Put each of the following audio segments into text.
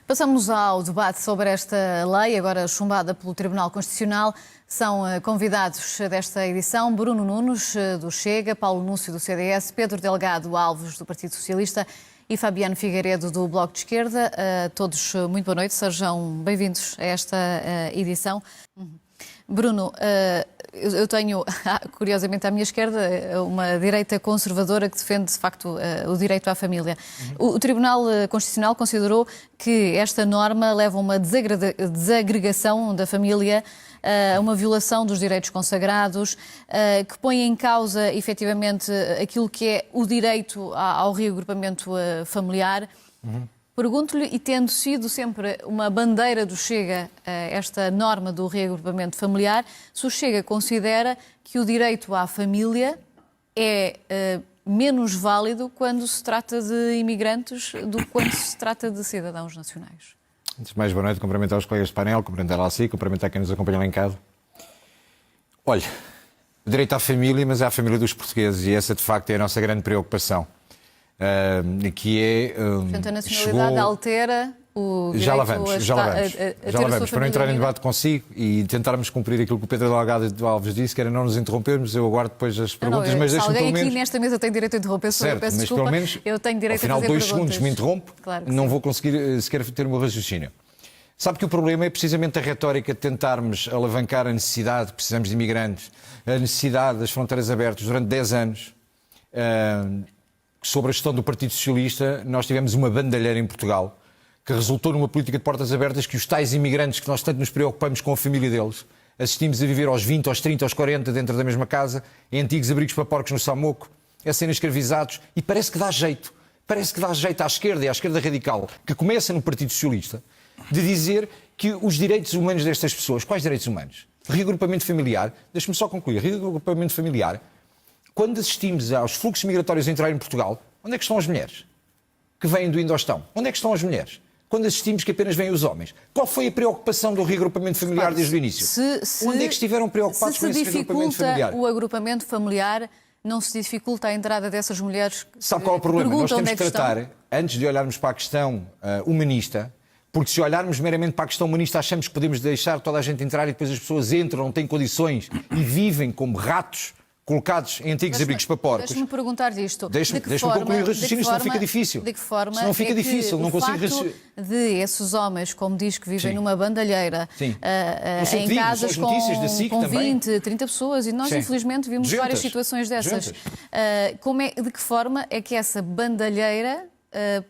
Passamos ao debate sobre esta lei, agora chumbada pelo Tribunal Constitucional. São convidados desta edição Bruno Nunes, do Chega, Paulo Núncio, do CDS, Pedro Delgado Alves, do Partido Socialista e Fabiano Figueiredo, do Bloco de Esquerda. Todos muito boa noite, sejam bem-vindos a esta edição. Bruno, eu tenho, curiosamente, à minha esquerda, uma direita conservadora que defende, de facto, o direito à família. O Tribunal Constitucional considerou que esta norma leva a uma desagregação da família, a uma violação dos direitos consagrados, que põe em causa, efetivamente, aquilo que é o direito ao reagrupamento familiar. Pergunto-lhe, e tendo sido sempre uma bandeira do Chega esta norma do reagrupamento familiar, se o Chega considera que o direito à família é menos válido quando se trata de imigrantes do que quando se trata de cidadãos nacionais. Antes de mais, boa noite, cumprimentar os colegas de painel, cumprimentar a si, cumprimentar quem nos acompanha lá em casa. Olha, o direito à família, mas é à família dos portugueses, e essa de facto é a nossa grande preocupação. Que é... Portanto, a nacionalidade altera o direito já lá vamos. Para não entrar em debate consigo e tentarmos cumprir aquilo que o Pedro Delgado Alves disse, que era não nos interrompermos. Eu aguardo depois as perguntas, mas deixe-me pelo menos... Se alguém aqui nesta mesa tem direito a interromper, certo, peço mas desculpa, pelo menos, eu tenho direito ao final, a fazer 2 perguntas. segundos me interrompe, claro que não sim. vou conseguir sequer ter o meu raciocínio. Sabe que o problema é precisamente a retórica de tentarmos alavancar a necessidade, precisamos de imigrantes, a necessidade das fronteiras abertas durante 10 anos. Sobre a gestão do Partido Socialista, nós tivemos uma bandalheira em Portugal que resultou numa política de portas abertas que os tais imigrantes que nós tanto nos preocupamos com a família deles, assistimos a viver aos 20, aos 30, aos 40 dentro da mesma casa, em antigos abrigos para porcos no Samoco, a serem escravizados, e parece que dá jeito à esquerda e à esquerda radical, que começa no Partido Socialista, de dizer que os direitos humanos destas pessoas, quais direitos humanos? Reagrupamento familiar, deixe-me só concluir, reagrupamento familiar. Quando assistimos aos fluxos migratórios a entrar em Portugal, onde é que estão as mulheres? Que vêm do Indostão. Onde é que estão as mulheres? Quando assistimos que apenas vêm os homens. Qual foi a preocupação do reagrupamento familiar desde o início? Onde é que estiveram preocupados com esse reagrupamento familiar? Se o agrupamento familiar, não se dificulta a entrada dessas mulheres? Sabe qual é o problema? Nós temos que tratar, antes de olharmos para a questão humanista, porque se olharmos meramente para a questão humanista, achamos que podemos deixar toda a gente entrar e depois as pessoas entram, não têm condições e vivem como ratos colocados em antigos abrigos para porcos. Deixe-me perguntar-te isto. Deixe-me concluir o raciocínio, senão fica difícil. De que forma senão fica difícil, não consigo raciocinar. De esses homens, como diz, que vivem numa bandalheira, em casas com 20, 30 pessoas, e nós infelizmente vimos várias situações dessas. De que forma é que essa bandalheira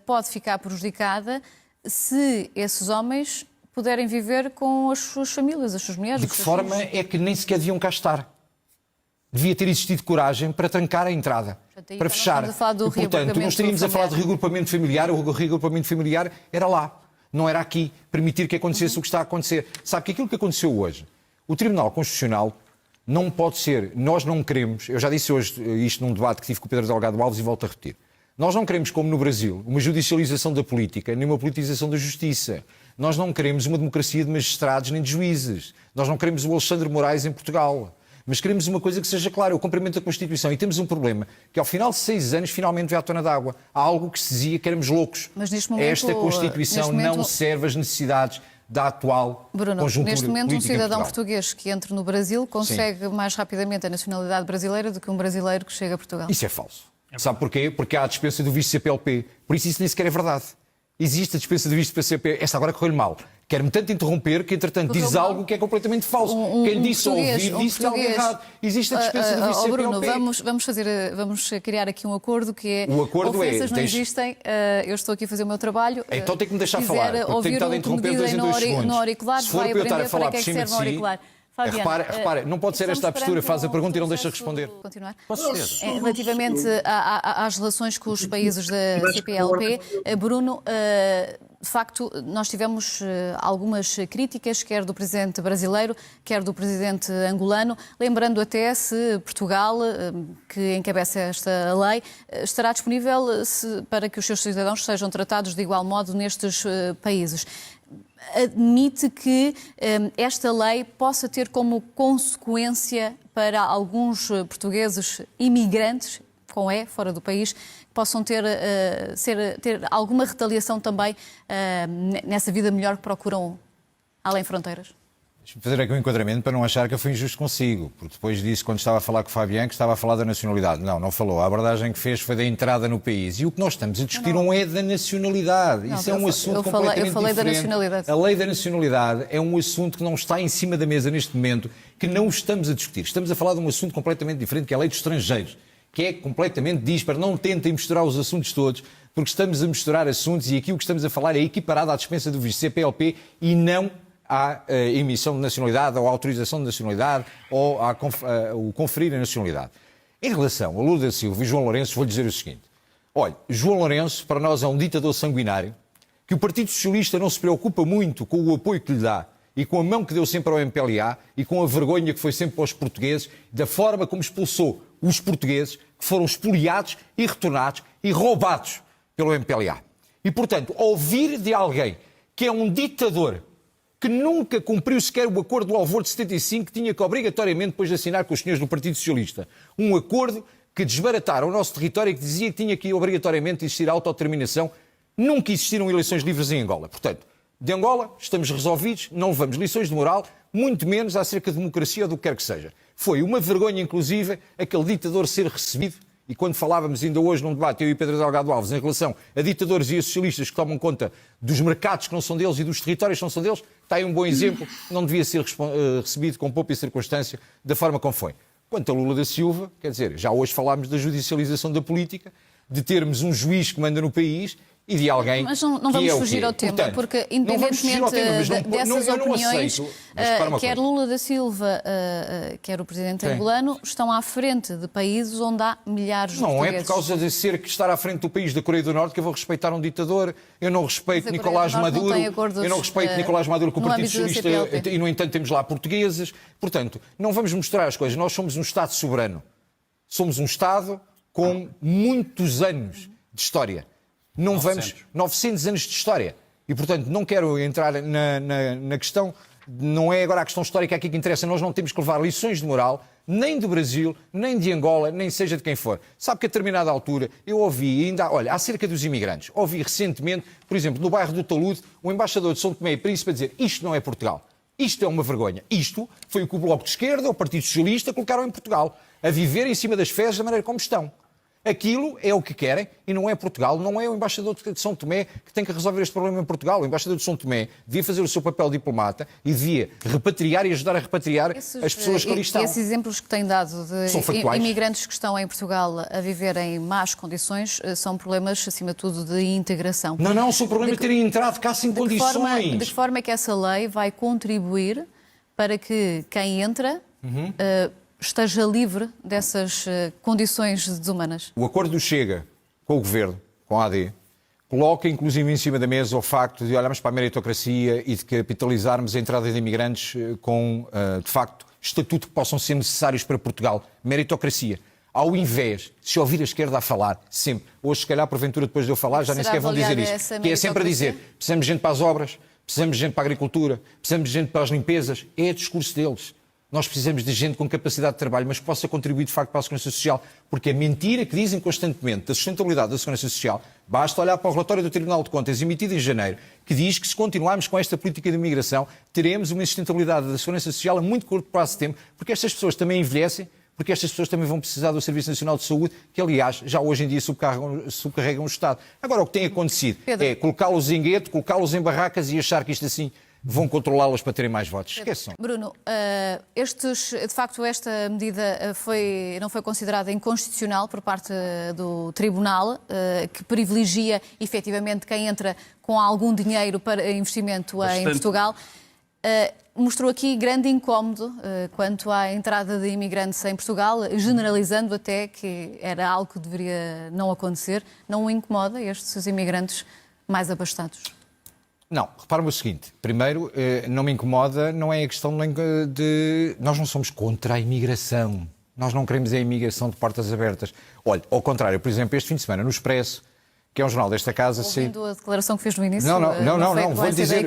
pode ficar prejudicada se esses homens puderem viver com as suas famílias, as suas mulheres? De que forma é que nem sequer deviam cá estar? Devia ter existido coragem para trancar a entrada, para fechar. E, portanto, não estaríamos a falar de reagrupamento familiar, o reagrupamento familiar era lá, não era aqui, permitir que acontecesse o que está a acontecer. Sabe que aquilo que aconteceu hoje, o Tribunal Constitucional não pode ser, nós não queremos, eu já disse hoje isto num debate que tive com o Pedro Delgado Alves e volto a repetir, nós não queremos, como no Brasil, uma judicialização da política, nem uma politização da justiça. Nós não queremos uma democracia de magistrados nem de juízes. Nós não queremos o Alexandre Moraes em Portugal. Mas queremos uma coisa que seja clara, o cumprimento da Constituição. E temos um problema, que ao final de 6 anos finalmente veio à tona d'água. Há algo que se dizia que éramos loucos. Mas neste momento, esta Constituição não serve às necessidades da atual conjuntura política. Neste momento, um cidadão português que entre no Brasil consegue mais rapidamente a nacionalidade brasileira do que um brasileiro que chega a Portugal. Isso é falso. Sabe porquê? Porque há a dispensa do visto CPLP. Por isso nem sequer é verdade. Existe a dispensa de visto para CPLP. Esta agora correu-lhe mal. Quer-me tanto interromper que, entretanto, diz algo que é completamente falso. Quem disse ouvir, disse algo errado. Existe a dispensa do visto CPLP. Bruno, vamos criar aqui um acordo que é... O acordo ofensas não existem, eu estou aqui a fazer o meu trabalho. Então tem que me deixar falar, porque tenho estado a interromper 2 em 2 segundos. No auricular, se for vai para eu estar a aprender falar para que é que serve o auricular. Repare, não pode ser esta a postura, faz a pergunta e não deixa responder. Continuar? Relativamente às relações com os países da CPLP, Bruno, de facto, nós tivemos algumas críticas, quer do presidente brasileiro, quer do presidente angolano, lembrando até se Portugal, que encabeça esta lei, estará disponível para que os seus cidadãos sejam tratados de igual modo nestes países. Admite que esta lei possa ter como consequência para alguns portugueses imigrantes, com E, fora do país, que possam ter alguma retaliação também nessa vida melhor que procuram além fronteiras? Deixa-me fazer aqui um enquadramento para não achar que eu fui injusto consigo, porque depois disse, quando estava a falar com o Fabiano, que estava a falar da nacionalidade. Não falou. A abordagem que fez foi da entrada no país. E o que nós estamos a discutir não é da nacionalidade. Isso é um assunto completamente diferente. Da nacionalidade. A lei da nacionalidade é um assunto que não está em cima da mesa neste momento, que não estamos a discutir. Estamos a falar de um assunto completamente diferente, que é a lei dos estrangeiros, que é completamente disparo. Não tentem misturar os assuntos todos, porque estamos a misturar assuntos e aqui o que estamos a falar é equiparado à dispensa do visto CPLP e não à emissão de nacionalidade, ou à autorização de nacionalidade, ou o conferir a nacionalidade. Em relação a Lula da Silva e João Lourenço, vou-lhe dizer o seguinte. Olha, João Lourenço, para nós, é um ditador sanguinário, que o Partido Socialista não se preocupa muito com o apoio que lhe dá e com a mão que deu sempre ao MPLA e com a vergonha que foi sempre para os portugueses, da forma como expulsou os portugueses, que foram espoliados e retornados e roubados pelo MPLA. E, portanto, ouvir de alguém que é um ditador que nunca cumpriu sequer o acordo do Alvor de 75, que tinha que obrigatoriamente depois de assinar com os senhores do Partido Socialista. Um acordo que desbarataram o nosso território e que dizia que tinha que obrigatoriamente existir autodeterminação. Nunca existiram eleições livres em Angola. Portanto, de Angola estamos resolvidos, não levamos lições de moral, muito menos acerca de democracia ou do que quer que seja. Foi uma vergonha, inclusive, aquele ditador ser recebido. E quando falávamos ainda hoje num debate, eu e Pedro Delgado Alves, em relação a ditadores e a socialistas que tomam conta dos mercados que não são deles e dos territórios que não são deles, está aí um bom exemplo, não devia ser recebido com pouca circunstância da forma como foi. Quanto a Lula da Silva, quer dizer, já hoje falámos da judicialização da política, de termos um juiz que manda no país e de alguém mas não que vamos é fugir ao tema, portanto, porque independentemente dessas opiniões, quer Lula da Silva, quer o presidente angolano, estão à frente de países onde há milhares de portugueses. Não é por causa de ser que estar à frente do país da Coreia do Norte que eu vou respeitar um ditador. Eu não respeito Nicolás Maduro. Eu não respeito Nicolás Maduro com o Partido Socialista e, no entanto, temos lá portugueses. Portanto, não vamos mostrar as coisas. Nós somos um Estado soberano. Somos um Estado com muitos anos de história. Não 900 anos de história. E, portanto, não quero entrar na questão, não é agora a questão histórica aqui que interessa, nós não temos que levar lições de moral, nem do Brasil, nem de Angola, nem seja de quem for. Sabe que a determinada altura eu ouvi, ainda, olha, acerca dos imigrantes, ouvi recentemente, por exemplo, no bairro do Talude, o embaixador de São Tomé e Príncipe a dizer isto não é Portugal, isto é uma vergonha. Isto foi o que o Bloco de Esquerda, o Partido Socialista colocaram em Portugal, a viver em cima das fezes da maneira como estão. Aquilo é o que querem e não é Portugal, não é o embaixador de São Tomé que tem que resolver este problema em Portugal. O embaixador de São Tomé devia fazer o seu papel de diplomata e devia repatriar e ajudar a repatriar as pessoas que ali estão. Esses exemplos que têm dado de imigrantes que estão em Portugal a viver em más condições são problemas, acima de tudo, de integração. Não, são problemas de terem entrado cá sem condições. De que forma é que essa lei vai contribuir para que quem entra esteja livre dessas condições desumanas? O acordo do Chega com o Governo, com a AD, coloca inclusive em cima da mesa o facto de olharmos para a meritocracia e de capitalizarmos a entrada de imigrantes com, de facto, estatuto que possam ser necessários para Portugal. Meritocracia. Ao invés de se ouvir a esquerda a falar, sempre, hoje se calhar porventura depois de eu falar já nem sequer vão dizer isto, que é sempre a dizer, precisamos de gente para as obras, precisamos de gente para a agricultura, precisamos de gente para as limpezas, é o discurso deles. Nós precisamos de gente com capacidade de trabalho, mas que possa contribuir de facto para a Segurança Social, porque a mentira que dizem constantemente da sustentabilidade da Segurança Social, basta olhar para o relatório do Tribunal de Contas emitido em janeiro, que diz que se continuarmos com esta política de imigração, teremos uma sustentabilidade da Segurança Social a muito curto prazo de tempo, porque estas pessoas também envelhecem, porque estas pessoas também vão precisar do Serviço Nacional de Saúde, que aliás já hoje em dia subcarregam o Estado. Agora o que tem acontecido é colocá-los em gueto, colocá-los em barracas e achar que isto assim vão controlá-los para terem mais votos. Esqueçam. Bruno, de facto esta medida não foi considerada inconstitucional por parte do Tribunal, que privilegia efetivamente quem entra com algum dinheiro para investimento em Portugal. Mostrou aqui grande incómodo quanto à entrada de imigrantes em Portugal, generalizando até que era algo que deveria não acontecer. Não o incomoda estes imigrantes mais abastados? Não, repara-me o seguinte. Primeiro, não me incomoda, não é a questão de... Nós não somos contra a imigração. Nós não queremos a imigração de portas abertas. Olha, ao contrário, por exemplo, este fim de semana, no Expresso, que é um jornal desta casa... Ouvindo a declaração que fez no início... Não, vou dizer.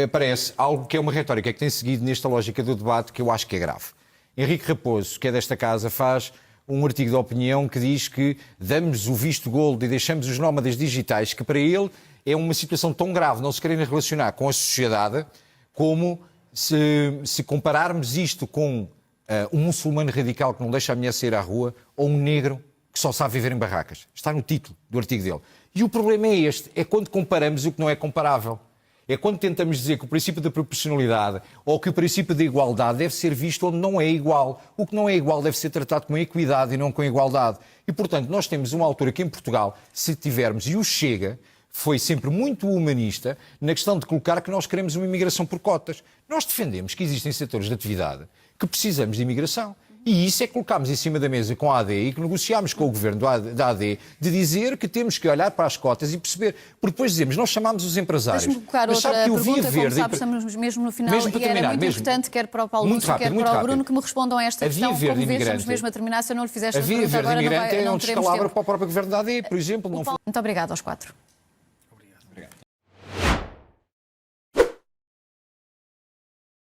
Aparece algo que é uma retórica que tem seguido nesta lógica do debate que eu acho que é grave. Henrique Raposo, que é desta casa, faz um artigo de opinião que diz que damos o visto gold e deixamos os nómadas digitais, que para ele é uma situação tão grave não se querem relacionar com a sociedade como se compararmos isto com um muçulmano radical que não deixa a mulher sair à rua ou um negro que só sabe viver em barracas. Está no título do artigo dele. E o problema é este, é quando comparamos o que não é comparável. É quando tentamos dizer que o princípio da proporcionalidade ou que o princípio da igualdade deve ser visto onde não é igual. O que não é igual deve ser tratado com equidade e não com igualdade. E, portanto, nós temos um autor aqui em Portugal, se tivermos, e o Chega foi sempre muito humanista na questão de colocar que nós queremos uma imigração por cotas. Nós defendemos que existem setores de atividade que precisamos de imigração. E isso é que colocámos em cima da mesa com a AD e que negociámos com o governo da AD de dizer que temos que olhar para as cotas e perceber. Porque depois dizemos, nós chamámos os empresários. Deixe-me colocar outra pergunta, como sabe, estamos mesmo no final e era muito importante, quer para o Paulo Lúcio, quer para o Bruno, que me respondam a esta questão. Como vês, estamos mesmo a terminar, se eu não lhe fizer esta pergunta agora, não teremos tempo. é um descalabro para o próprio governo da AD, por exemplo. Muito obrigada aos quatro.